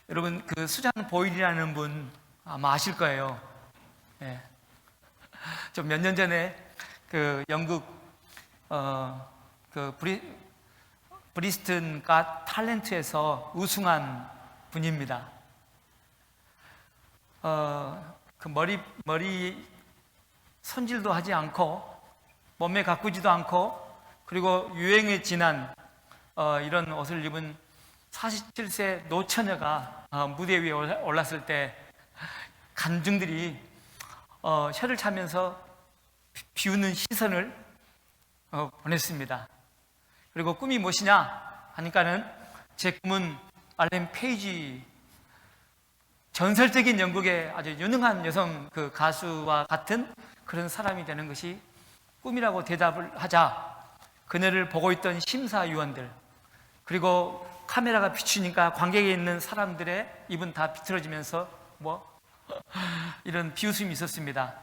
여러분, 그 수잔 보일이라는 분 아마 아실 거예요. 예. 좀 몇 년 전에 그 영국 그 브리스턴 갓 탤런트에서 우승한 분입니다. 그 머리 손질도 하지 않고 몸매 가꾸지도 않고, 그리고 유행에 지난 이런 옷을 입은 47세 노처녀가 무대 위에 올랐을 때 관중들이 혀를 차면서 비웃는 시선을 보냈습니다. 그리고 꿈이 무엇이냐 하니까는 제 꿈은 알렌 페이지, 전설적인 영국의 아주 유능한 여성 그 가수와 같은 그런 사람이 되는 것이 꿈이라고 대답을 하자, 그녀를 보고 있던 심사위원들, 그리고 카메라가 비추니까 관객에 있는 사람들의 입은 다 비틀어지면서 이런 비웃음이 있었습니다.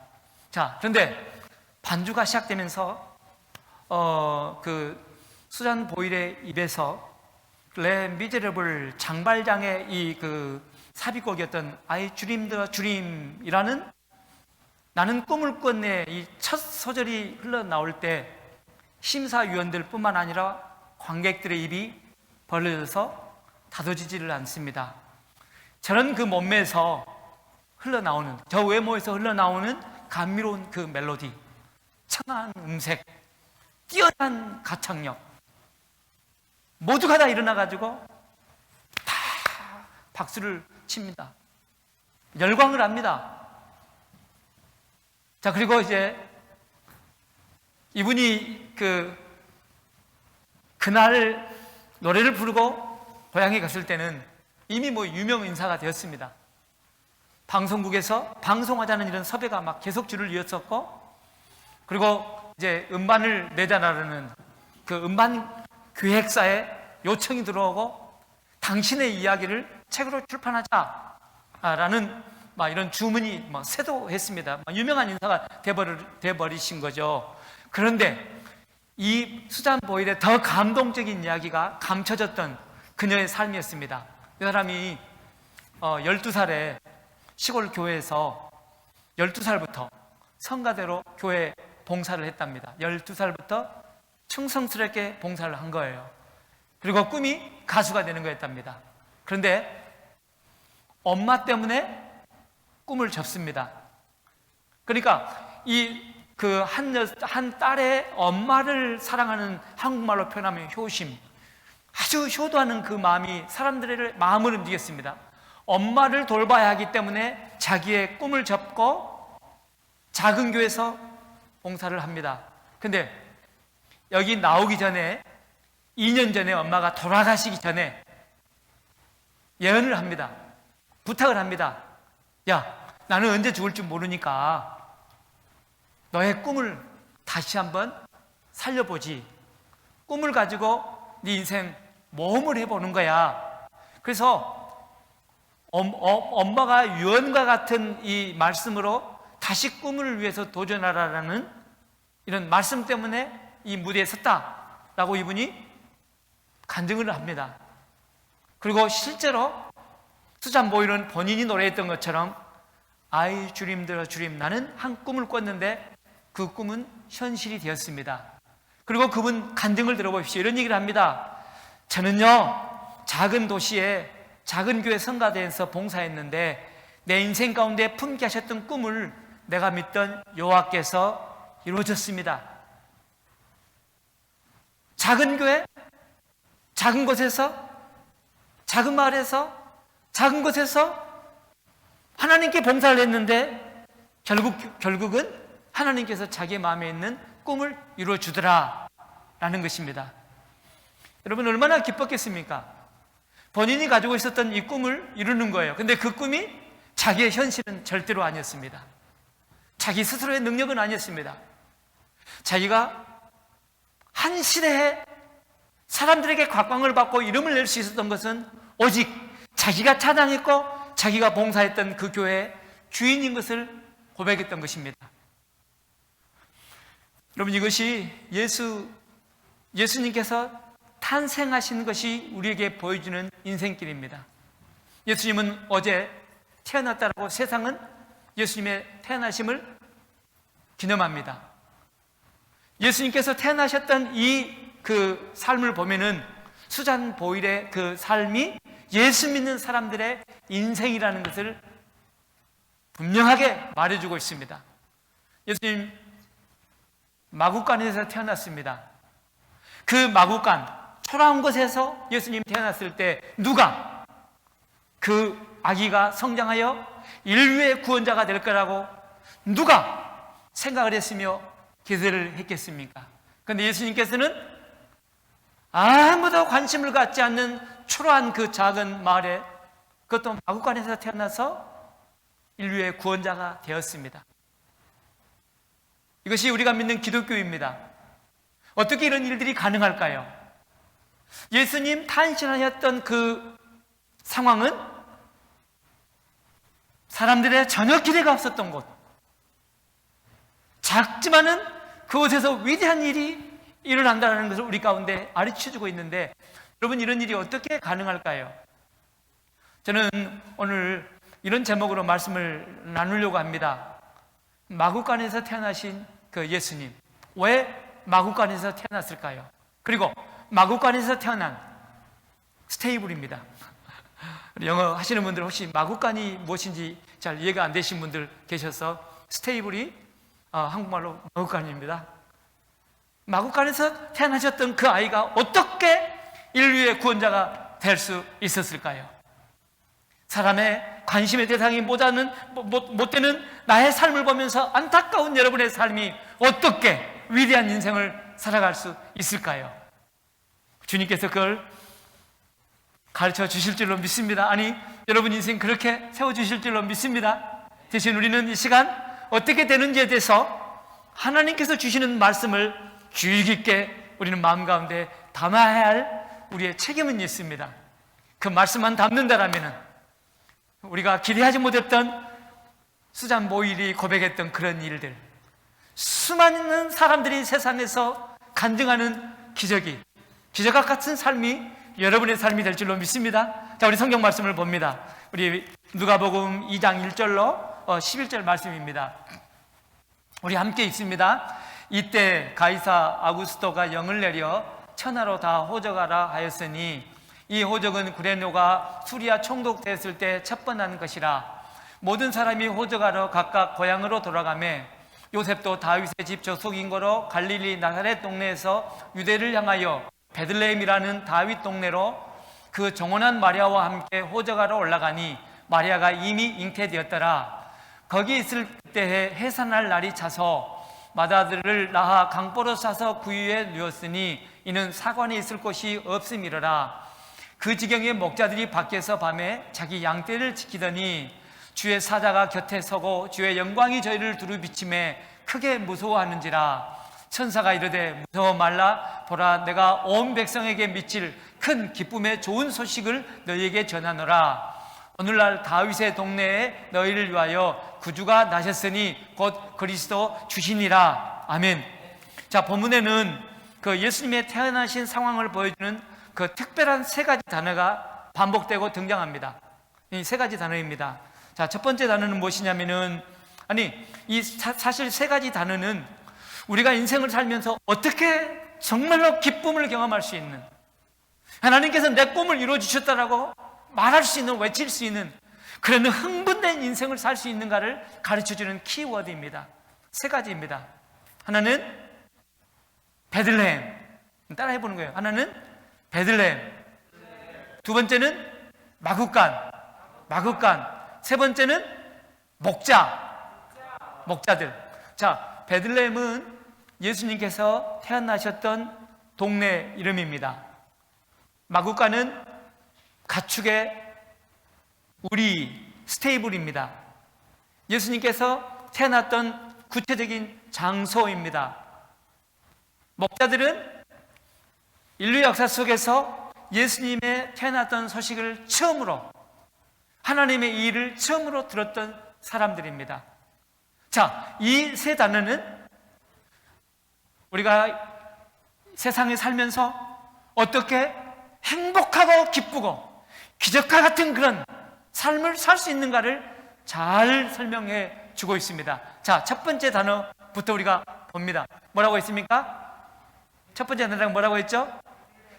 자, 그런데 반주가 시작되면서 그 수잔 보일의 입에서 레 미제러블 장발장의 이 그 삽입곡이었던 I Dreamed a Dream이라는 나는 꿈을 꿨네, 이 첫 소절이 흘러나올 때 심사위원들 뿐만 아니라 관객들의 입이 벌어져서 다도지지를 않습니다. 저는 그 몸매에서 흘러나오는, 저 외모에서 흘러나오는 감미로운 그 멜로디, 청아한 음색, 뛰어난 가창력, 모두가 다 일어나가지고 다 박수를 칩니다. 열광을 합니다. 자, 그리고 이제 이분이 그날 노래를 부르고 고향에 갔을 때는 이미 유명 인사가 되었습니다. 방송국에서 방송하자는 이런 섭외가 막 계속 줄을 이었었고, 그리고 이제 음반을 내자라는 그 음반 기획사에 요청이 들어오고, 당신의 이야기를 책으로 출판하자라는 막 이런 주문이 막 쇄도했습니다. 유명한 인사가 돼버리신 거죠. 그런데 이 수잔 보일의 더 감동적인 이야기가 감춰졌던 그녀의 삶이었습니다. 이 사람이 12살에 시골 교회에서 12살부터 성가대로 교회 봉사를 했답니다. 12살부터 충성스럽게 봉사를 한 거예요. 그리고 꿈이 가수가 되는 거였답니다. 그런데 엄마 때문에 꿈을 접습니다. 그러니까 한 딸의 엄마를 사랑하는, 한국말로 표현하면 효심, 아주 효도하는 그 마음이 사람들의 마음을 움직였습니다. 엄마를 돌봐야 하기 때문에 자기의 꿈을 접고 작은 교회에서 봉사를 합니다. 근데 여기 나오기 전에 2년 전에 엄마가 돌아가시기 전에 예언을 합니다. 부탁을 합니다. 야, 나는 언제 죽을지 모르니까 너의 꿈을 다시 한번 살려보지. 꿈을 가지고 네 인생 모험을 해보는 거야. 그래서 엄마가 유언과 같은 이 말씀으로 다시 꿈을 위해서 도전하라라는 이런 말씀 때문에 이 무대에 섰다라고 이분이 간증을 합니다. 그리고 실제로 수잔 보일은 본인이 노래했던 것처럼 I dreamed a dream, 나는 한 꿈을 꿨는데 그 꿈은 현실이 되었습니다. 그리고 그분 간증을 들어보십시오. 이런 얘기를 합니다. 저는요, 작은 도시에 작은 교회 성가대에서 봉사했는데 내 인생 가운데 품게 하셨던 꿈을 내가 믿던 여호와께서 이루어졌습니다. 작은 교회, 작은 곳에서, 작은 마을에서, 작은 곳에서 하나님께 봉사를 했는데 결국은 하나님께서 자기의 마음에 있는 꿈을 이루어주더라 라는 것입니다. 여러분, 얼마나 기뻤겠습니까? 본인이 가지고 있었던 이 꿈을 이루는 거예요. 근데 그 꿈이 자기의 현실은 절대로 아니었습니다. 자기 스스로의 능력은 아니었습니다. 자기가 한 시대에 사람들에게 각광을 받고 이름을 낼 수 있었던 것은 오직 자기가 찬양했고 자기가 봉사했던 그 교회의 주인인 것을 고백했던 것입니다. 여러분, 이것이 예수님께서 탄생하신 것이 우리에게 보여주는 인생길입니다. 예수님은 어제 태어났다라고 세상은 예수님의 태어나심을 기념합니다. 예수님께서 태어나셨던 그 삶을 보면은 수잔 보일의 그 삶이 예수 믿는 사람들의 인생이라는 것을 분명하게 말해주고 있습니다. 예수님 마구간에서 태어났습니다. 그 마구간, 초라한 곳에서 예수님 태어났을 때 누가 그 아기가 성장하여 인류의 구원자가 될 거라고 누가 생각을 했으며 기대를 했겠습니까? 그런데 예수님께서는 아무도 관심을 갖지 않는 초라한 그 작은 마을에, 그것도 마구간에서 태어나서 인류의 구원자가 되었습니다. 이것이 우리가 믿는 기독교입니다. 어떻게 이런 일들이 가능할까요? 예수님 탄신하셨던 그 상황은 사람들의 전혀 기대가 없었던 곳, 작지만은 그곳에서 위대한 일이 일어난다는 것을 우리 가운데 가르쳐주고 있는데, 여러분, 이런 일이 어떻게 가능할까요? 저는 오늘 이런 제목으로 말씀을 나누려고 합니다. 마구간에서 태어나신 그 예수님, 왜 마구간에서 태어났을까요? 그리고 마구간에서 태어난 스테이블입니다. 영어 하시는 분들 혹시 마구간이 무엇인지 잘 이해가 안 되신 분들 계셔서, 스테이블이 한국말로 마구간입니다. 마구간에서 태어나셨던 그 아이가 어떻게 인류의 구원자가 될 수 있었을까요? 사람의 관심의 대상이 못 되는 나의 삶을 보면서 안타까운 여러분의 삶이 어떻게 위대한 인생을 살아갈 수 있을까요? 주님께서 그걸 가르쳐 주실 줄로 믿습니다. 아니, 여러분 인생 그렇게 세워주실 줄로 믿습니다. 대신 우리는 이 시간 어떻게 되는지에 대해서 하나님께서 주시는 말씀을 주의 깊게 우리는 마음 가운데 담아야 할 우리의 책임은 있습니다. 그 말씀만 담는다라면 우리가 기대하지 못했던 수잔 보일이 고백했던 그런 일들, 수많은 사람들이 세상에서 간증하는 기적과 같은 삶이 여러분의 삶이 될 줄로 믿습니다. 자, 우리 성경 말씀을 봅니다. 우리 누가복음 2장 1절로 11절 말씀입니다. 우리 함께 읽습니다. 이때 가이사 아구스토가 영을 내려 천하로 다 호적하라 하였으니 이 호적은 구레노가 수리아 총독됐을 때 첩번한 것이라. 모든 사람이 호적하러 각각 고향으로 돌아가매 요셉도 다윗의 집 저속인 거로 갈릴리 나사렛 동네에서 유대를 향하여 베들레헴이라는 다윗 동네로 그 정혼한 마리아와 함께 호적하러 올라가니 마리아가 이미 잉태되었더라. 거기 있을 때에 해산할 날이 차서 맏아들을 낳아 강보로 싸서 구유에 누웠으니 이는 사관에 있을 곳이 없음이러라. 그 지경에 목자들이 밖에서 밤에 자기 양떼를 지키더니 주의 사자가 곁에 서고 주의 영광이 저희를 두루 비침에 크게 무서워하는지라. 천사가 이르되 무서워 말라. 보라, 내가 온 백성에게 미칠 큰 기쁨의 좋은 소식을 너희에게 전하노라. 오늘날 다윗의 동네에 너희를 위하여 구주가 나셨으니 곧 그리스도 주시니라. 아멘. 자, 본문에는 그 예수님의 태어나신 상황을 보여주는 그 특별한 세 가지 단어가 반복되고 등장합니다. 이 세 가지 단어입니다. 자, 첫 번째 단어는 무엇이냐면은, 사실 세 가지 단어는 우리가 인생을 살면서 어떻게 정말로 기쁨을 경험할 수 있는, 하나님께서 내 꿈을 이루어 주셨다라고 말할 수 있는, 외칠 수 있는 그런 흥분된 인생을 살 수 있는가를 가르쳐주는 키워드입니다. 세 가지입니다. 하나는 베들레헴, 따라해보는 거예요. 하나는 베들레헴, 두 번째는 마구간, 세 번째는 목자들. 자, 베들레헴은 예수님께서 태어나셨던 동네 이름입니다. 마구간은 가축의 우리 스테이블입니다. 예수님께서 태어났던 구체적인 장소입니다. 목자들은 인류 역사 속에서 예수님의 태어났던 소식을 처음으로, 하나님의 일을 처음으로 들었던 사람들입니다. 자, 이 세 단어는 우리가 세상에 살면서 어떻게 행복하고 기쁘고 기적과 같은 그런 삶을 살 수 있는가를 잘 설명해 주고 있습니다. 자, 첫 번째 단어부터 우리가 봅니다. 뭐라고 했습니까? 첫 번째 단어가 뭐라고 했죠?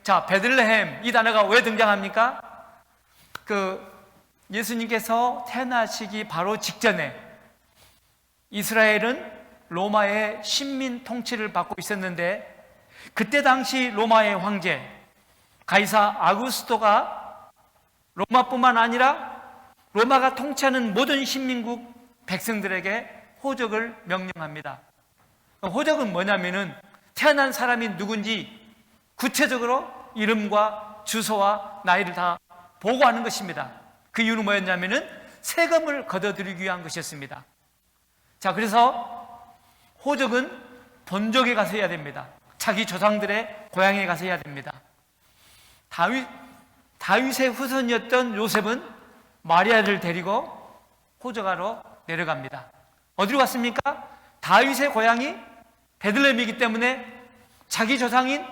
자, 베들레헴. 이 단어가 왜 등장합니까? 예수님께서 태어나시기 바로 직전에 이스라엘은 로마의 식민 통치를 받고 있었는데, 그때 당시 로마의 황제 가이사 아구스토가 로마뿐만 아니라 로마가 통치하는 모든 식민국 백성들에게 호적을 명령합니다. 호적은 뭐냐면은 태어난 사람이 누군지 구체적으로 이름과 주소와 나이를 다 보고하는 것입니다. 그 이유는 뭐였냐면은 세금을 걷어들이기 위한 것이었습니다. 자, 그래서 호적은 본족에 가서 해야 됩니다. 자기 조상들의 고향에 가서 해야 됩니다. 다윗의 후손이었던 요셉은 마리아를 데리고 호적하러 내려갑니다. 어디로 갔습니까? 다윗의 고향이 베들레헴이기 때문에 자기 조상인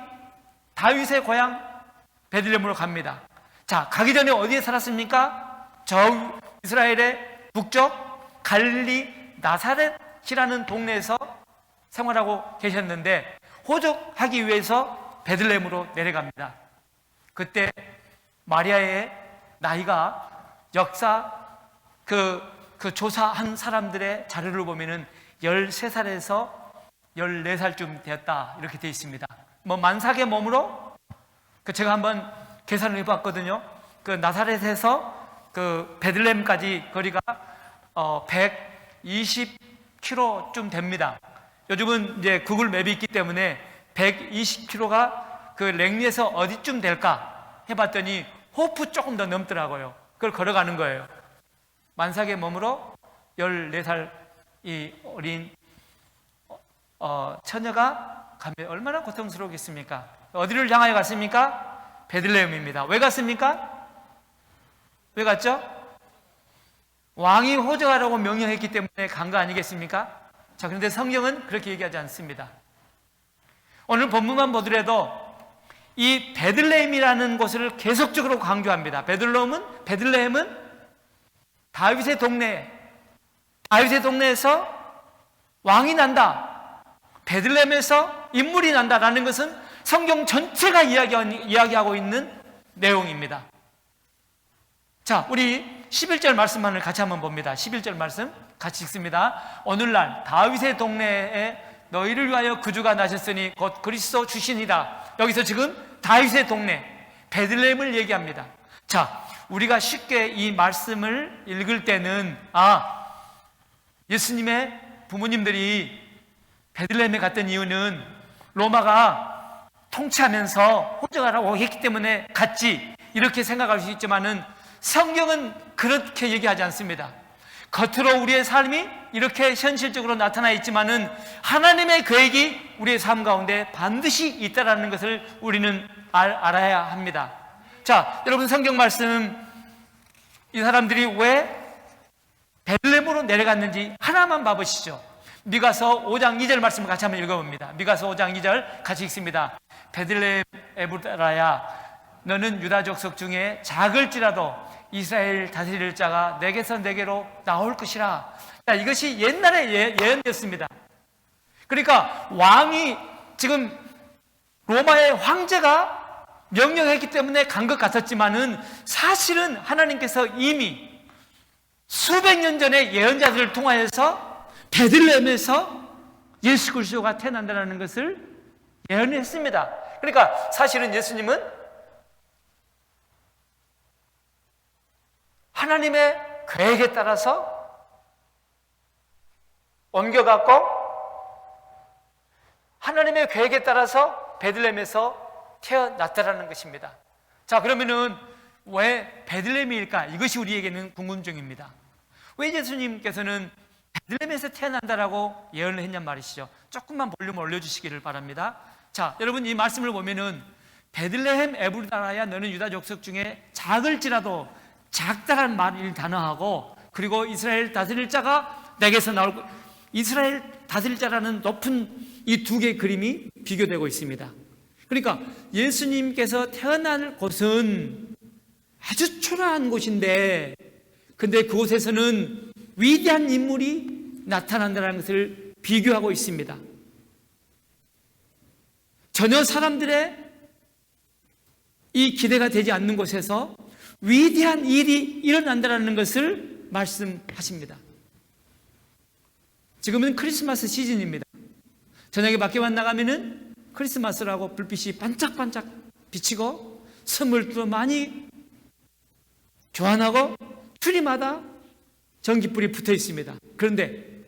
다윗의 고향 베들레헴으로 갑니다. 자, 가기 전에 어디에 살았습니까? 저 이스라엘의 북쪽 갈릴리 나사렛이라는 동네에서 생활하고 계셨는데, 호적하기 위해서 베들레헴으로 내려갑니다. 그때 마리아의 나이가 역사 그 조사한 사람들의 자료를 보면은 13살에서 14살쯤 되었다, 이렇게 되어 있습니다. 만삭의 몸으로 제가 한번 계산을 해봤거든요. 나사렛에서 베들레헴까지 거리가 120km쯤 됩니다. 요즘은 이제 구글 맵이 있기 때문에 120km가 랭리에서 어디쯤 될까 해봤더니 호프 조금 더 넘더라고요. 그걸 걸어가는 거예요. 만삭의 몸으로 14살 이 어린 처녀가 가면 얼마나 고통스러우겠습니까? 어디를 향하여 갔습니까? 베들레헴입니다. 왜 갔습니까? 왜 갔죠? 왕이 호적하라고 명령했기 때문에 간 거 아니겠습니까? 자, 그런데 성경은 그렇게 얘기하지 않습니다. 오늘 본문만 보더라도 이 베들레헴이라는 곳을 계속적으로 강조합니다. 베들레헴은 다윗의 동네에서 왕이 난다, 베들레헴에서 인물이 난다라는 것은 성경 전체가 이야기하고 있는 내용입니다. 자, 우리 11절 말씀만을 같이 한번 봅니다. 11절 말씀 같이 읽습니다. 오늘날 다윗의 동네에 너희를 위하여 구주가 나셨으니 곧 그리스도 주시니라. 여기서 지금 다윗의 동네 베들레헴을 얘기합니다. 자, 우리가 쉽게 이 말씀을 읽을 때는 예수님의 부모님들이 베들레헴에 갔던 이유는 로마가 통치하면서 호적하라고 했기 때문에 갔지, 이렇게 생각할 수 있지만은 성경은 그렇게 얘기하지 않습니다. 겉으로 우리의 삶이 이렇게 현실적으로 나타나 있지만은 하나님의 계획이 우리의 삶 가운데 반드시 있다라는 것을 우리는 알아야 합니다. 자, 여러분, 성경 말씀, 이 사람들이 왜 베들레헴으로 내려갔는지 하나만 봐보시죠. 미가서 5장 2절 말씀을 같이 한번 읽어봅니다. 미가서 5장 2절 같이 읽습니다. 베들레헴 에브라야, 너는 유다 족속 중에 작을지라도 이스라엘 다스릴 자가 내게서 내게로 나올 것이라. 자, 이것이 옛날의 예언이었습니다. 그러니까 왕이 지금 로마의 황제가 명령했기 때문에 간 것 같았지만은 사실은 하나님께서 이미 수백 년 전에 예언자들을 통하여서 베들레헴에서 예수 그리스도가 태어난다는 것을 예언했습니다. 그러니까 사실은 예수님은 하나님의 계획에 따라서 옮겨갔고, 하나님의 계획에 따라서 베들레헴에서 태어났다라는 것입니다. 자, 그러면은 왜 베들레헴일까? 이것이 우리에게는 궁금증입니다. 왜 예수님께서는 베들레헴에서 태어난다라고 예언을 했냔 말이시죠. 조금만 볼륨 올려주시기를 바랍니다. 자, 여러분, 이 말씀을 보면은 베들레헴 에브라야, 너는 유다 족속 중에 작을지라도, 작다란 말을 단어하고, 그리고 이스라엘 다스릴 자가 내게서 나올 것, 이스라엘 다스릴 자라는 높은 이 두 개의 그림이 비교되고 있습니다. 그러니까 예수님께서 태어날 곳은 아주 초라한 곳인데 근데 그곳에서는 위대한 인물이 나타난다는 것을 비교하고 있습니다. 전혀 사람들의 이 기대가 되지 않는 곳에서 위대한 일이 일어난다는 것을 말씀하십니다. 지금은 크리스마스 시즌입니다. 저녁에 밖에만 나가면은 크리스마스라고 불빛이 반짝반짝 비치고 선물도 많이 교환하고 트리마다 전깃불이 붙어 있습니다. 그런데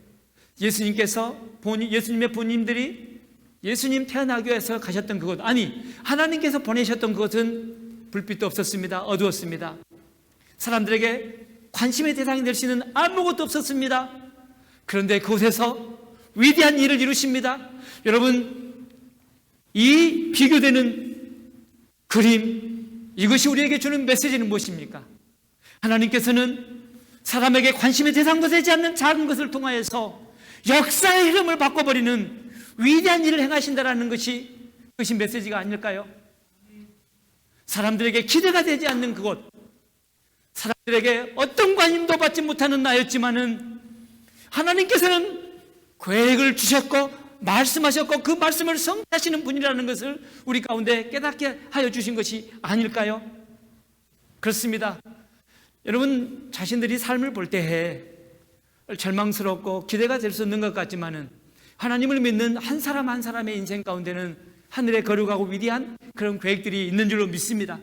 예수님의 부모님들이 예수님 태어나기 위해서 가셨던 그곳, 아니 하나님께서 보내셨던 그곳은 불빛도 없었습니다. 어두웠습니다. 사람들에게 관심의 대상이 될 수 있는 아무것도 없었습니다. 그런데 그곳에서 위대한 일을 이루십니다. 여러분, 이 비교되는 그림, 이것이 우리에게 주는 메시지는 무엇입니까? 하나님께서는 사람에게 관심의 대상도 되지 않는 작은 것을 통하여서 역사의 흐름을 바꿔버리는 위대한 일을 행하신다는 것이 그것이 메시지가 아닐까요? 사람들에게 기대가 되지 않는 그곳, 사람들에게 어떤 관심도 받지 못하는 나였지만은 하나님께서는 계획을 주셨고 말씀하셨고 그 말씀을 성취하시는 분이라는 것을 우리 가운데 깨닫게 하여 주신 것이 아닐까요? 그렇습니다. 여러분, 자신들이 삶을 볼 때에 절망스럽고 기대가 될 수 없는 것 같지만은 하나님을 믿는 한 사람 한 사람의 인생 가운데는 하늘에 거룩하고 위대한 그런 계획들이 있는 줄로 믿습니다.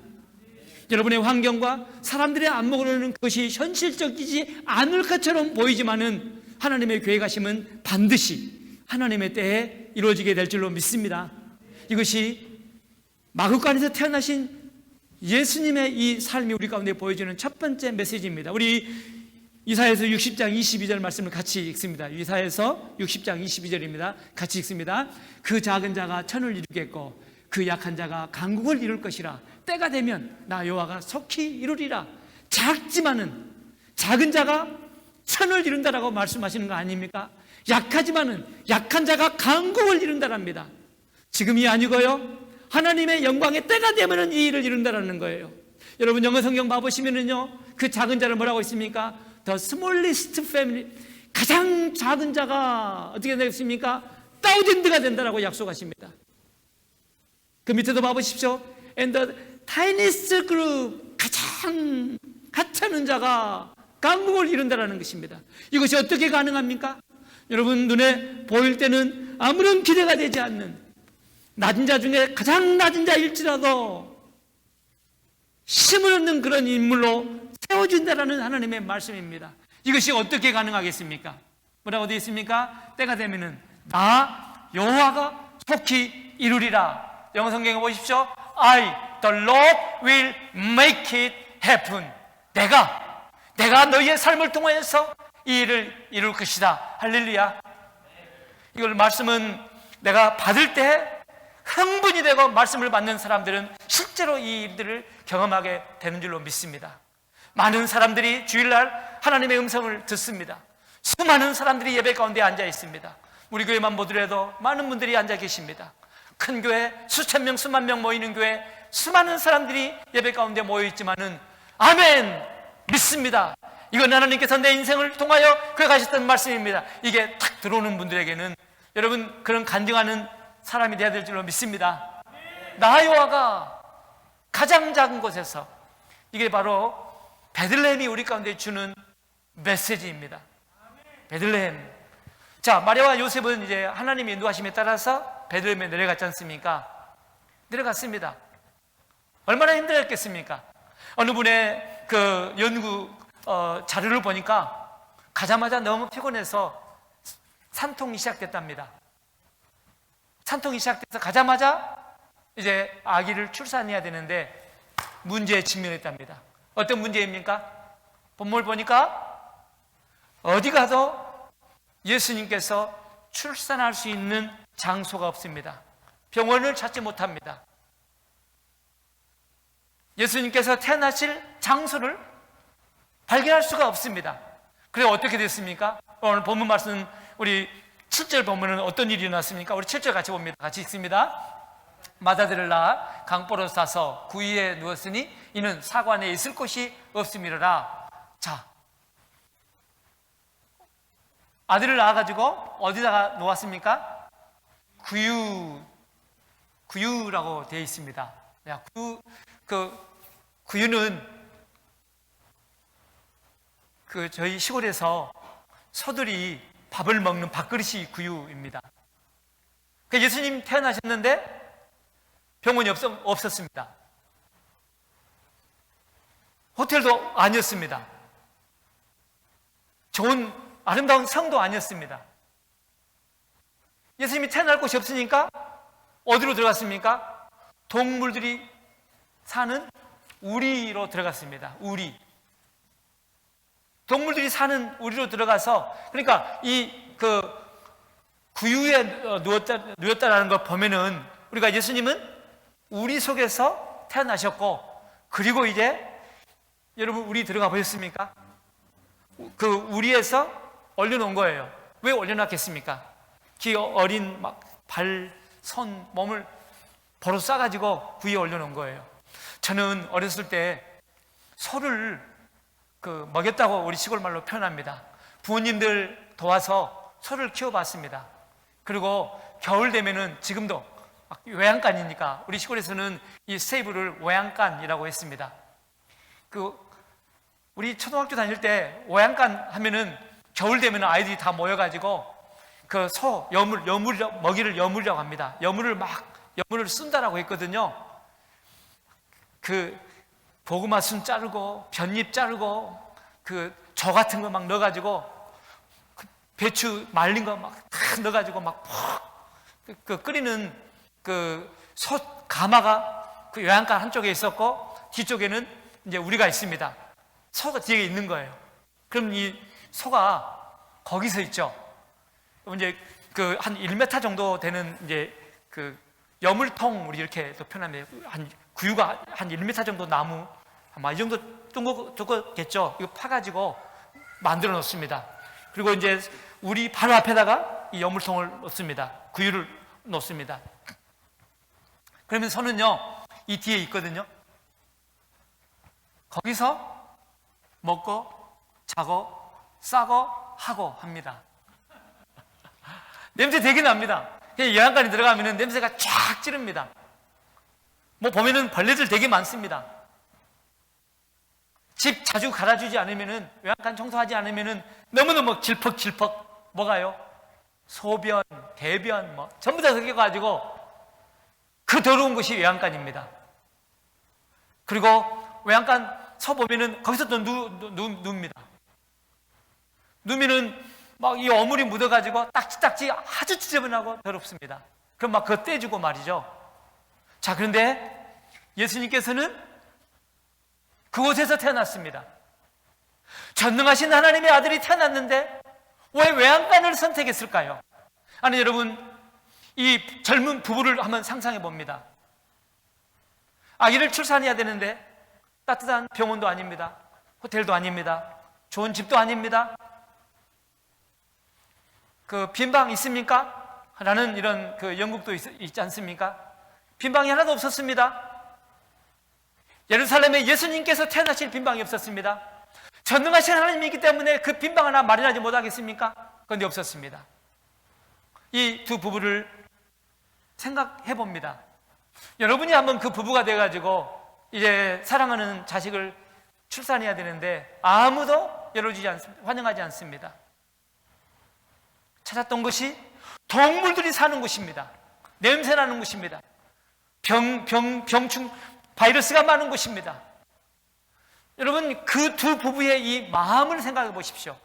여러분의 환경과 사람들의 안목으로는 그것이 현실적이지 않을 것처럼 보이지만은 하나님의 계획하심은 반드시 하나님의 때에 이루어지게 될 줄로 믿습니다. 이것이 마구간에서 태어나신 예수님의 이 삶이 우리 가운데 보여주는 첫 번째 메시지입니다. 우리 이사야서 60장 22절 말씀을 같이 읽습니다. 이사야서 60장 22절입니다. 같이 읽습니다. 그 작은 자가 천을 이루겠고 그 약한 자가 강국을 이룰 것이라. 때가 되면 나 여호와가 속히 이루리라. 작지만은 작은 자가 천을 이룬다라고 말씀하시는 거 아닙니까? 약하지만은 약한 자가 강국을 이룬다랍니다. 지금이 아니고요, 하나님의 영광의 때가 되면은 이 일을 이룬다라는 거예요. 여러분, 영어 성경 봐보시면은요, 그 작은 자를 뭐라고 있습니까? The smallest family, 가장 작은 자가 어떻게 되겠습니까? thousands가 된다라고 약속하십니다. 그 밑에도 봐보십시오. And the tiniest group, 가장 하찮은 자가 강국을 이룬다라는 것입니다. 이것이 어떻게 가능합니까? 여러분, 눈에 보일 때는 아무런 기대가 되지 않는 낮은 자 중에 가장 낮은 자일지라도 힘을 얻는 그런 인물로 세워준다라는 하나님의 말씀입니다. 이것이 어떻게 가능하겠습니까? 뭐라고 되어 있습니까? 때가 되면은 나 여호와가 속히 이루리라. 영어 성경에 보십시오. I, the Lord will make it happen. 내가 너희의 삶을 통해서 이 일을 이룰 것이다. 할렐루야. 이걸 말씀은 내가 받을 때 흥분이 되고 말씀을 받는 사람들은 실제로 이 일들을 경험하게 되는 줄로 믿습니다. 많은 사람들이 주일날 하나님의 음성을 듣습니다. 수많은 사람들이 예배 가운데 앉아 있습니다. 우리 교회만 보더라도 많은 분들이 앉아 계십니다. 큰 교회, 수천 명, 수만 명 모이는 교회, 수많은 사람들이 예배 가운데 모여 있지만은 아멘! 믿습니다. 이건 하나님께서 내 인생을 통하여 그가셨던 말씀입니다. 이게 탁 들어오는 분들에게는 여러분, 그런 간증하는 사람이 되어야 될 줄로 믿습니다. 나 여호와가 가장 작은 곳에서, 이게 바로 베들레헴이 우리 가운데 주는 메시지입니다. 베들레헴. 자, 마리아와 요셉은 이제 하나님의 인도하심에 따라서 베들레헴에 내려갔지 않습니까? 내려갔습니다. 얼마나 힘들었겠습니까? 어느 분의 그 연구 자료를 보니까 가자마자 너무 피곤해서 산통이 시작됐답니다. 산통이 시작돼서 가자마자 이제 아기를 출산해야 되는데 문제에 직면했답니다. 어떤 문제입니까? 본문을 보니까 어디 가도 예수님께서 출산할 수 있는 장소가 없습니다. 병원을 찾지 못합니다. 예수님께서 태어나실 장소를 발견할 수가 없습니다. 그래서 어떻게 됐습니까? 오늘 본문 말씀, 우리 7절 본문은 어떤 일이 일어났습니까? 우리 7절 같이 봅니다. 같이 읽습니다. 마다들을 낳아 강보로 싸서 구유에 누웠으니 이는 사관에 있을 곳이 없음이로라. 자, 아들을 낳아가지고 어디다가 놓았습니까? 구유라고 되어 있습니다. 구유는 저희 시골에서 소들이 밥을 먹는 밥그릇이 구유입니다. 예수님 태어나셨는데 병원이 없었습니다. 호텔도 아니었습니다. 좋은 아름다운 성도 아니었습니다. 예수님이 태어날 곳이 없으니까 어디로 들어갔습니까? 동물들이 사는 우리로 들어갔습니다. 우리. 동물들이 사는 우리로 들어가서, 그러니까 구유에 누웠다라는 걸 보면은 우리가 예수님은 우리 속에서 태어나셨고, 그리고 이제 여러분 우리 들어가 보셨습니까? 그 우리에서 올려놓은 거예요. 왜 올려놨겠습니까? 기 어린 발, 손, 몸을 버릇 싸가지고 구유에 올려놓은 거예요. 저는 어렸을 때 소를 먹였다고 우리 시골 말로 표현합니다. 부모님들 도와서 소를 키워봤습니다. 그리고 겨울 되면은 지금도 외양간이니까 우리 시골에서는 이 스테이블을 외양간이라고 했습니다. 우리 초등학교 다닐 때 외양간 하면은 겨울 되면 아이들이 다 모여가지고 소 먹이를 여물려고 합니다. 여물을 쓴다라고 했거든요. 고구마 순 자르고 볏잎 자르고 저 같은 거 막 넣어가지고 배추 말린 거 막 다 넣어가지고 막 끓이는 소 가마가 요양간 한쪽에 있었고 뒤쪽에는 이제 우리가 있습니다. 소가 뒤에 있는 거예요. 그럼 이 소가 거기서 있죠. 이제 한 1m 정도 되는 이제 여물통, 우리 이렇게 또 표현하면 구유가 한 1m 정도 나무 아마 이 정도 두껍겠죠. 이거 파가지고 만들어 놓습니다. 그리고 이제 우리 바로 앞에다가 이 여물통을 놓습니다. 구유를 놓습니다. 그러면 소는요, 이 뒤에 있거든요. 거기서 먹고 자고 싸고 하고 합니다. 냄새 되게 납니다. 요양간에 들어가면 냄새가 쫙 찌릅니다. 보면은 벌레들 되게 많습니다. 집 자주 갈아주지 않으면은, 요양간 청소하지 않으면은 너무너무 질퍽질퍽 뭐가요? 소변, 대변 전부 다 섞여가지고 그 더러운 곳이 요양간입니다. 그리고 요양간 소 보면은 거기서 또 눕니다. 누면은 이 어물이 묻어가지고 딱지딱지 아주 지저분하고 더럽습니다. 그럼 그거 떼주고 말이죠. 자, 그런데 예수님께서는 그곳에서 태어났습니다. 전능하신 하나님의 아들이 태어났는데 왜 외양간을 선택했을까요? 아니, 여러분, 이 젊은 부부를 한번 상상해 봅니다. 아기를 출산해야 되는데 따뜻한 병원도 아닙니다. 호텔도 아닙니다. 좋은 집도 아닙니다. 빈방 있습니까? 라는 이런 영국도 있지 않습니까? 빈방이 하나도 없었습니다. 예루살렘에 예수님께서 태어나실 빈방이 없었습니다. 전능하신 하나님이기 때문에 그 빈방 하나 마련하지 못하겠습니까? 그런데 없었습니다. 이 두 부부를 생각해 봅니다. 여러분이 한번 그 부부가 돼가지고 이제 사랑하는 자식을 출산해야 되는데 아무도 열어주지 않습니다. 환영하지 않습니다. 찾았던 것이 동물들이 사는 곳입니다. 냄새나는 곳입니다. 병충, 바이러스가 많은 곳입니다. 여러분, 그 두 부부의 이 마음을 생각해 보십시오.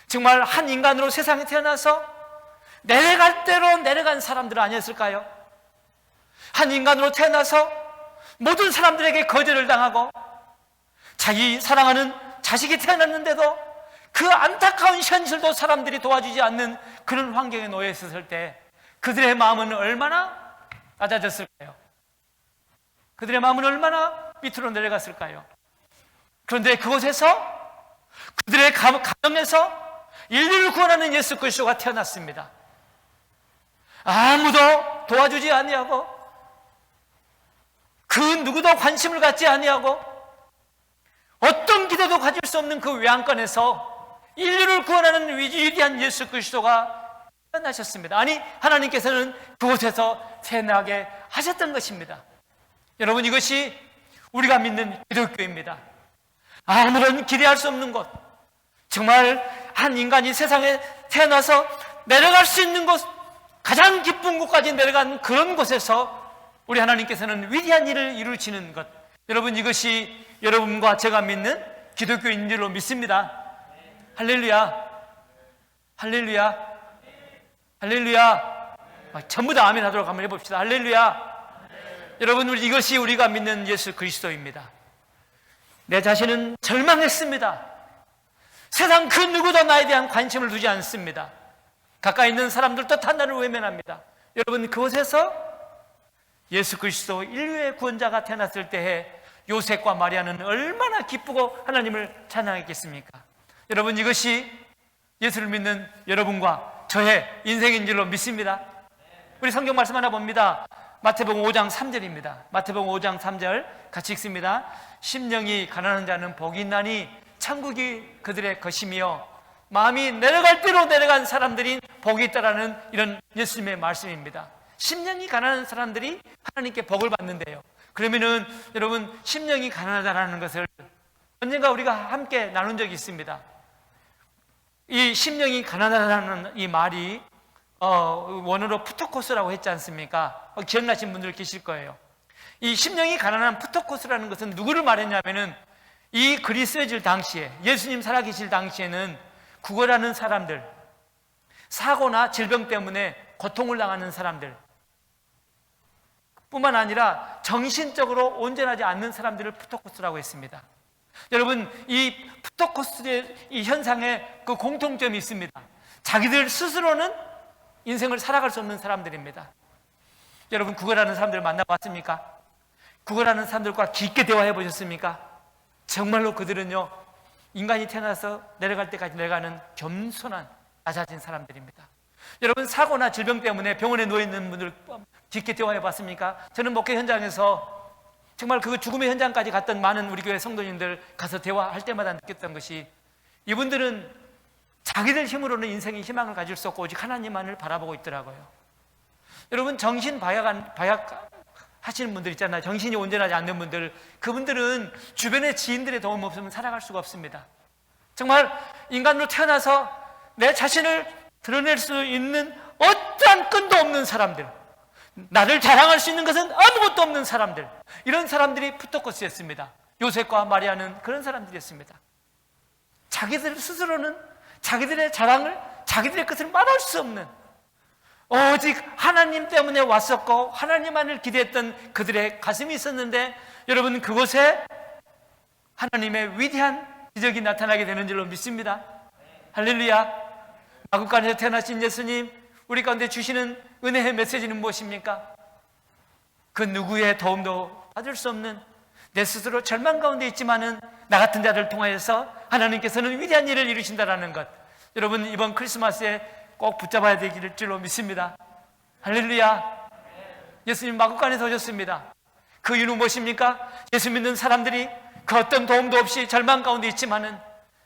정말 한 인간으로 세상에 태어나서 내려갈 대로 내려간 사람들은 아니었을까요? 한 인간으로 태어나서 모든 사람들에게 거절을 당하고 자기 사랑하는 자식이 태어났는데도 그 안타까운 현실도 사람들이 도와주지 않는 그런 환경에 놓여 있었을 때 그들의 마음은 얼마나 낮아졌을까요? 그들의 마음은 얼마나 밑으로 내려갔을까요? 그런데 그곳에서 그들의 가정에서 인류를 구원하는 예수 그리스도가 태어났습니다. 아무도 도와주지 아니하고 그 누구도 관심을 갖지 아니하고 어떤 기대도 가질 수 없는 그 외양간에서 인류를 구원하는 위대한 예수 그리스도가 태어나셨습니다. 아니, 하나님께서는 그곳에서 태어나게 하셨던 것입니다. 여러분, 이것이 우리가 믿는 기독교입니다. 아무런 기대할 수 없는 곳, 정말 한 인간이 세상에 태어나서 내려갈 수 있는 곳, 가장 기쁜 곳까지 내려간 그런 곳에서 우리 하나님께서는 위대한 일을 이루시는 것, 여러분, 이것이 여러분과 제가 믿는 기독교인 줄로 믿습니다. 할렐루야, 할렐루야, 할렐루야. 전부 다 아멘 하도록 한번 해봅시다. 할렐루야. 여러분, 이것이 우리가 믿는 예수 그리스도입니다. 내 자신은 절망했습니다. 세상 그 누구도 나에 대한 관심을 두지 않습니다. 가까이 있는 사람들도 다 나를 외면합니다. 여러분, 그곳에서 예수 그리스도 인류의 구원자가 태어났을 때에 요셉과 마리아는 얼마나 기쁘고 하나님을 찬양했겠습니까? 여러분, 이것이 예수를 믿는 여러분과 저의 인생인 줄로 믿습니다. 우리 성경 말씀 하나 봅니다. 마태복음 5장 3절입니다. 마태복음 5장 3절 같이 읽습니다. 심령이 가난한 자는 복이 있나니 천국이 그들의 것이며 마음이 내려갈 대로 내려간 사람들이 복이 있다라는 이런 예수님의 말씀입니다. 심령이 가난한 사람들이 하나님께 복을 받는데요. 그러면은 여러분, 심령이 가난하다라는 것을 언젠가 우리가 함께 나눈 적이 있습니다. 이 심령이 가난하다는 이 말이 원어로 푸토코스라고 했지 않습니까? 기억나신 분들 계실 거예요. 이 심령이 가난한 푸토코스라는 것은 누구를 말했냐면은 이 글이 쓰여질 당시에, 예수님 살아계실 당시에는 구걸하는 사람들, 사고나 질병 때문에 고통을 당하는 사람들 뿐만 아니라 정신적으로 온전하지 않는 사람들을 푸토코스라고 했습니다. 여러분, 이 푸토코스의 이 현상에 그 공통점이 있습니다. 자기들 스스로는 인생을 살아갈 수 없는 사람들입니다. 여러분, 구걸하는 사람들 만나봤습니까? 구걸하는 사람들과 깊게 대화해 보셨습니까? 정말로 그들은요, 인간이 태어나서 내려갈 때까지 내려가는 겸손한 낮아진 사람들입니다. 여러분, 사고나 질병 때문에 병원에 누워있는 분들 깊게 대화해 봤습니까? 저는 목회 현장에서 정말 그 죽음의 현장까지 갔던 많은 우리 교회 성도님들 가서 대화할 때마다 느꼈던 것이, 이분들은 자기들 힘으로는 인생의 희망을 가질 수 없고 오직 하나님만을 바라보고 있더라고요. 여러분, 정신 바약 하시는 분들 있잖아요. 정신이 온전하지 않는 분들, 그분들은 주변의 지인들의 도움 없으면 살아갈 수가 없습니다. 정말 인간으로 태어나서 내 자신을 드러낼 수 있는 어떠한 끈도 없는 사람들, 나를 자랑할 수 있는 것은 아무것도 없는 사람들, 이런 사람들이 푸토코스였습니다. 요셉과 마리아는 그런 사람들이었습니다. 자기들 스스로는 자기들의 자랑을, 자기들의 것을 말할 수 없는, 오직 하나님 때문에 왔었고 하나님만을 기대했던 그들의 가슴이 있었는데, 여러분, 그곳에 하나님의 위대한 기적이 나타나게 되는 줄로 믿습니다. 할렐루야. 마구간에서 태어나신 예수님, 우리 가운데 주시는 은혜의 메시지는 무엇입니까? 그 누구의 도움도 받을 수 없는, 내 스스로 절망 가운데 있지만은 나 같은 자를 통하여서 하나님께서는 위대한 일을 이루신다라는 것, 여러분, 이번 크리스마스에 꼭 붙잡아야 되기를 줄로 믿습니다. 할렐루야. 예수님 마구간에서 오셨습니다. 그 이유는 무엇입니까? 예수 믿는 사람들이 그 어떤 도움도 없이 절망 가운데 있지만은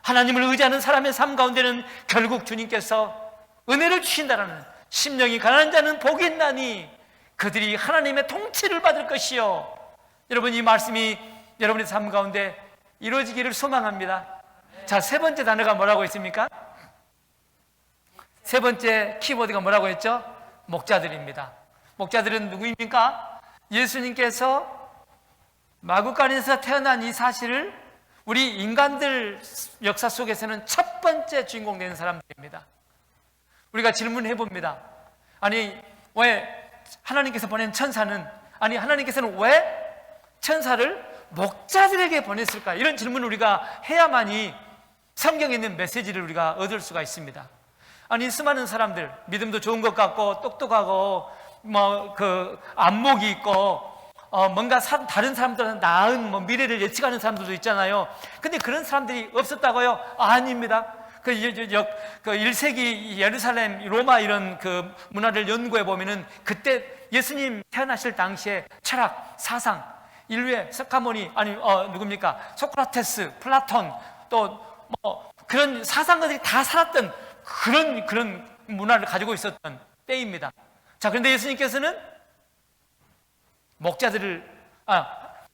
하나님을 의지하는 사람의 삶 가운데는 결국 주님께서 은혜를 주신다라는, 심령이 가난한 자는 복이 있나니 그들이 하나님의 통치를 받을 것이요. 여러분, 이 말씀이 여러분의 삶 가운데 이루어지기를 소망합니다. 자, 세 번째 단어가 뭐라고 있습니까? 세 번째 키워드가 뭐라고 했죠? 목자들입니다. 목자들은 누구입니까? 예수님께서 마구간에서 태어난 이 사실을 우리 인간들 역사 속에서는 첫 번째 주인공 되는 사람들입니다. 우리가 질문해 봅니다. 아니, 왜 하나님께서 보낸 천사는, 아니 하나님께서는 왜 천사를 목자들에게 보냈을까? 이런 질문을 우리가 해야만이 성경에 있는 메시지를 우리가 얻을 수가 있습니다. 아니, 수많은 사람들, 믿음도 좋은 것 같고 똑똑하고 안목이 있고 뭔가 다른 사람들은 나은 미래를 예측하는 사람들도 있잖아요. 근데 그런 사람들이 없었다고요? 아닙니다. 그 1세기 예루살렘, 로마 이런 그 문화를 연구해 보면은 그때 예수님 태어나실 당시에 철학, 사상, 인류의 스카모니, 아니 누굽니까? 소크라테스, 플라톤, 또 그런 사상가들이 다 살았던 그런 문화를 가지고 있었던 때입니다. 자, 그런데 예수님께서는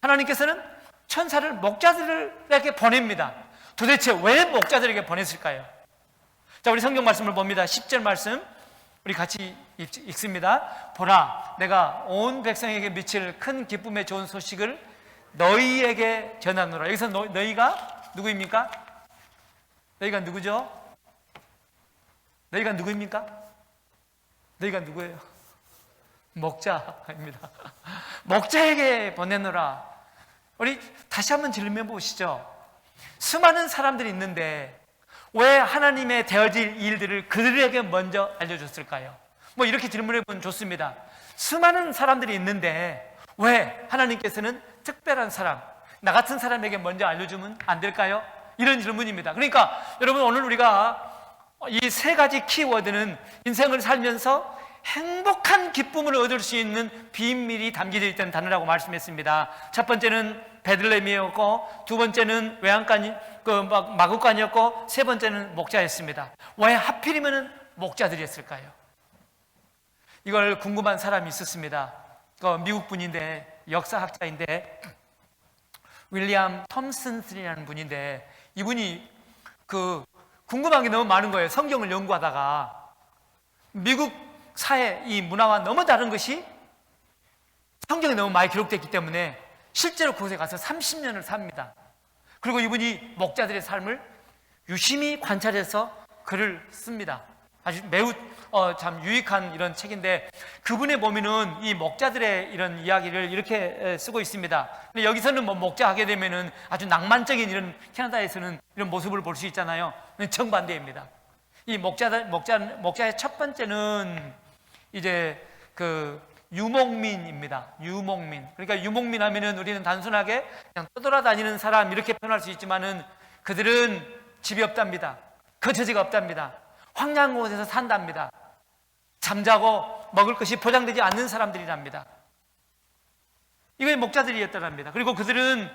하나님께서는 천사를 목자들에게 보냅니다. 도대체 왜 목자들에게 보냈을까요? 자, 우리 성경 말씀을 봅니다. 10절 말씀 우리 같이 읽습니다. 보라, 내가 온 백성에게 미칠 큰 기쁨의 좋은 소식을 너희에게 전하노라. 여기서 너희가 누구입니까? 너희가 누구죠? 너희가 누구입니까? 너희가 누구예요? 목자입니다. 목자에게 보내노라. 우리 다시 한번 질문해 보시죠. 수많은 사람들이 있는데 왜 하나님의 되어질 일들을 그들에게 먼저 알려줬을까요? 뭐 이렇게 질문해 보면 좋습니다. 수많은 사람들이 있는데 왜 하나님께서는 특별한 사람, 나 같은 사람에게 먼저 알려주면 안 될까요? 이런 질문입니다. 그러니까 여러분, 오늘 우리가 이 세 가지 키워드는 인생을 살면서 행복한 기쁨을 얻을 수 있는 비밀이 담겨져 있다는 단어라고 말씀했습니다. 첫 번째는 베들레헴이었고, 두 번째는 마구간이었고, 세 번째는 목자였습니다. 왜 하필이면 목자들이었을까요? 이걸 궁금한 사람이 있었습니다. 미국 분인데, 역사학자인데, 윌리엄 톰슨이라는 분인데, 이분이 궁금한 게 너무 많은 거예요. 성경을 연구하다가 미국 사회 이 문화와 너무 다른 것이 성경에 너무 많이 기록됐기 때문에 실제로 그곳에 가서 30년을 삽니다. 그리고 이분이 목자들의 삶을 유심히 관찰해서 글을 씁니다. 아주 매우 참 유익한 이런 책인데, 그분의 보면은 이 목자들의 이런 이야기를 이렇게 쓰고 있습니다. 근데 여기서는 뭐 목자 하게 되면은 아주 낭만적인 이런, 캐나다에서는 이런 모습을 볼 수 있잖아요. 정반대입니다. 이 목자의 첫 번째는 이제 유목민입니다. 유목민. 그러니까 유목민 하면은 우리는 단순하게 그냥 떠돌아다니는 사람 이렇게 표현할 수 있지만은 그들은 집이 없답니다. 거처지가 없답니다. 황량한 곳에서 산답니다. 잠자고 먹을 것이 보장되지 않는 사람들이랍니다. 이게 목자들이었더랍니다. 그리고 그들은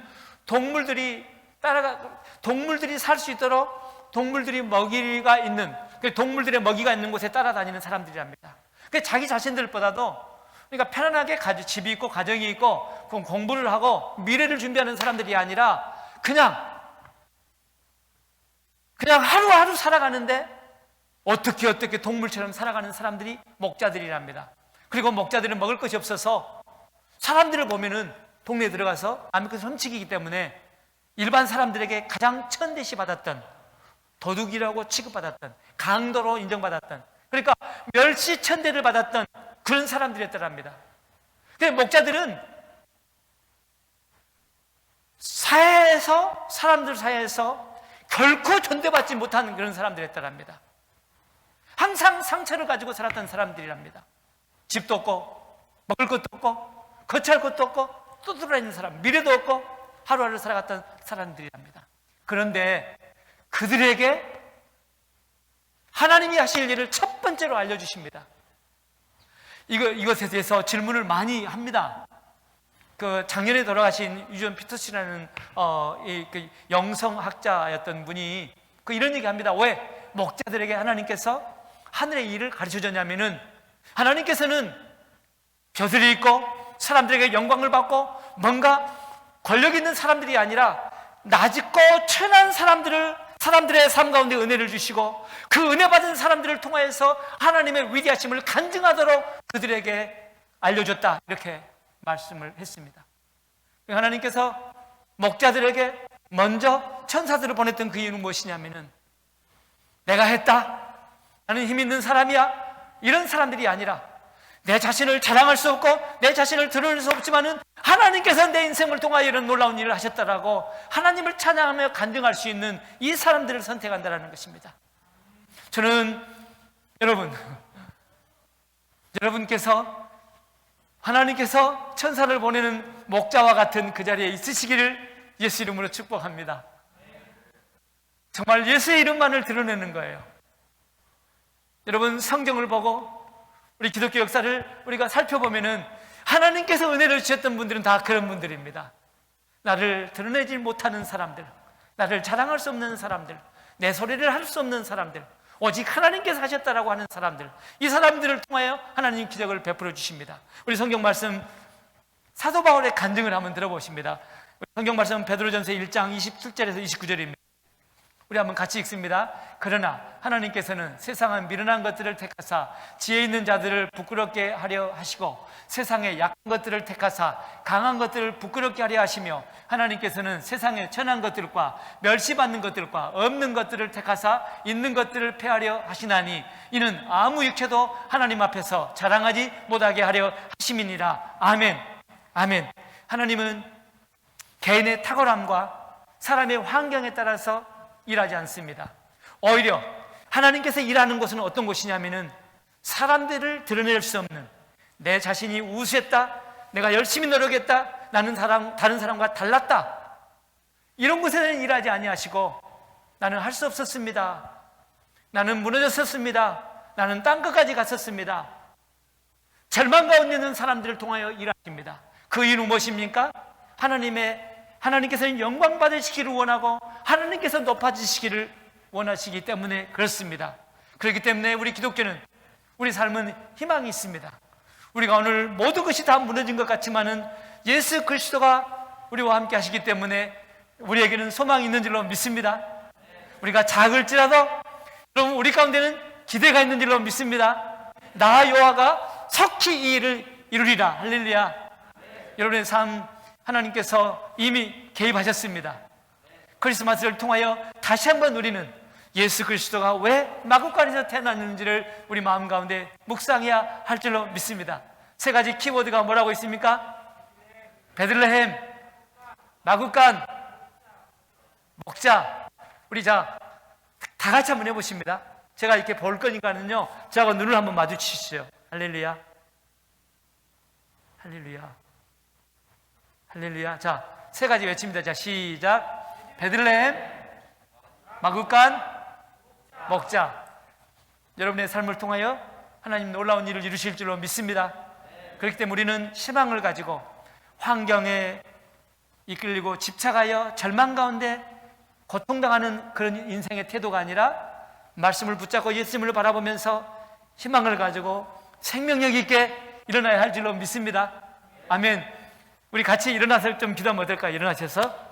동물들이 살 수 있도록 동물들의 먹이가 있는 곳에 따라다니는 사람들이랍니다. 자기 자신들보다도, 그러니까 편안하게 집이 있고 가정이 있고 공부를 하고 미래를 준비하는 사람들이 아니라 그냥 하루하루 살아가는데 어떻게 동물처럼 살아가는 사람들이 목자들이랍니다. 그리고 목자들은 먹을 것이 없어서 사람들을 보면은 동네에 들어가서 남의 것을 훔치기 때문에 일반 사람들에게 가장 천대시 받았던, 도둑이라고 취급받았던, 강도로 인정받았던, 그러니까 멸시 천대를 받았던 그런 사람들이었더랍니다. 목자들은 사람들 사이에서 결코 존대받지 못하는 그런 사람들이었더랍니다. 항상 상처를 가지고 살았던 사람들이랍니다. 집도 없고 먹을 것도 없고 거처할 것도 없고 떠돌아다니는 사람, 미래도 없고 하루하루 살아갔던 사람들이랍니다. 그런데 그들에게 하나님이 하실 일을 첫 번째로 알려주십니다. 이것에 대해서 질문을 많이 합니다. 작년에 돌아가신 유전 피터스라는 영성학자였던 분이 이런 얘기합니다. 왜 목자들에게 하나님께서 하늘의 일을 가르쳐 줬냐면은, 하나님께서는 벼슬이 있고 사람들에게 영광을 받고 뭔가 권력 있는 사람들이 아니라 나짓고 천한 사람들의 삶 가운데 은혜를 주시고, 그 은혜 받은 사람들을 통하여서 하나님의 위대하심을 간증하도록 그들에게 알려줬다, 이렇게 말씀을 했습니다. 하나님께서 목자들에게 먼저 천사들을 보냈던 그 이유는 무엇이냐면은, 내가 했다, 나는 힘 있는 사람이야, 이런 사람들이 아니라 내 자신을 자랑할 수 없고 내 자신을 드러낼 수 없지만은 하나님께서 내 인생을 통하여 이런 놀라운 일을 하셨다라고 하나님을 찬양하며 간증할 수 있는 이 사람들을 선택한다는 것입니다. 저는 여러분께서 하나님께서 천사를 보내는 목자와 같은 그 자리에 있으시기를 예수 이름으로 축복합니다. 정말 예수의 이름만을 드러내는 거예요. 여러분, 성경을 보고 우리 기독교 역사를 우리가 살펴보면은 하나님께서 은혜를 주셨던 분들은 다 그런 분들입니다. 나를 드러내지 못하는 사람들, 나를 자랑할 수 없는 사람들, 내 소리를 할 수 없는 사람들, 오직 하나님께서 하셨다라고 하는 사람들, 이 사람들을 통하여 하나님 기적을 베풀어 주십니다. 우리 성경 말씀 사도 바울의 간증을 한번 들어보십니다. 성경 말씀 베드로전서 1장 27절에서 29절입니다. 우리 한번 같이 읽습니다. 그러나 하나님께서는 세상은 미련한 것들을 택하사 지혜 있는 자들을 부끄럽게 하려 하시고 세상의 약한 것들을 택하사 강한 것들을 부끄럽게 하려 하시며 하나님께서는 세상의 천한 것들과 멸시받는 것들과 없는 것들을 택하사 있는 것들을 폐하려 하시나니 이는 아무 육체도 하나님 앞에서 자랑하지 못하게 하려 하심이니라. 아멘. 아멘. 하나님은 개인의 탁월함과 사람의 환경에 따라서 일하지 않습니다. 오히려 하나님께서 일하는 곳은 어떤 곳이냐면은 사람들을 드러낼 수 없는, 내 자신이 우수했다, 내가 열심히 노력했다, 나는 다른 사람과 달랐다, 이런 곳에는 일하지 아니하시고 나는 할 수 없었습니다, 나는 무너졌었습니다, 나는 땅끝까지 갔었습니다, 절망 가운데 있는 사람들을 통하여 일하십니다. 그 이유는 무엇입니까? 하나님께서는 영광 받으시기를 원하고 하나님께서 높아지시기를 원하시기 때문에 그렇습니다. 그렇기 때문에 우리 기독교는, 우리 삶은 희망이 있습니다. 우리가 오늘 모든 것이 다 무너진 것 같지만은 예수 그리스도가 우리와 함께 하시기 때문에 우리에게는 소망이 있는 줄로 믿습니다. 우리가 작을지라도 여러분 우리 가운데는 기대가 있는 줄로 믿습니다. 나 여호와가 속히 이 일을 이루리라. 할렐루야. 여러분의 삶 하나님께서 이미 개입하셨습니다. 크리스마스를 통하여 다시 한번 우리는 예수 그리스도가 왜 마구간에서 태어났는지를 우리 마음 가운데 묵상해야 할 줄로 믿습니다. 세 가지 키워드가 뭐라고 있습니까? 베들레헴, 마구간, 목자. 우리 다 같이 한번 해보십니다. 제가 이렇게 볼 거니까는요, 저하고 눈을 한번 마주치시죠. 할렐루야. 할렐루야. 할렐루야. 자, 세 가지 외칩니다. 자, 시작. 베들레헴, 마구간, 목자. 여러분의 삶을 통하여 하나님 놀라운 일을 이루실 줄로 믿습니다. 그렇기 때문에 우리는 희망을 가지고 환경에 이끌리고 집착하여 절망 가운데 고통당하는 그런 인생의 태도가 아니라 말씀을 붙잡고 예수님을 바라보면서 희망을 가지고 생명력 있게 일어나야 할 줄로 믿습니다. 아멘. 우리 같이 일어나서 좀 기도하면 어떨까요? 일어나셔서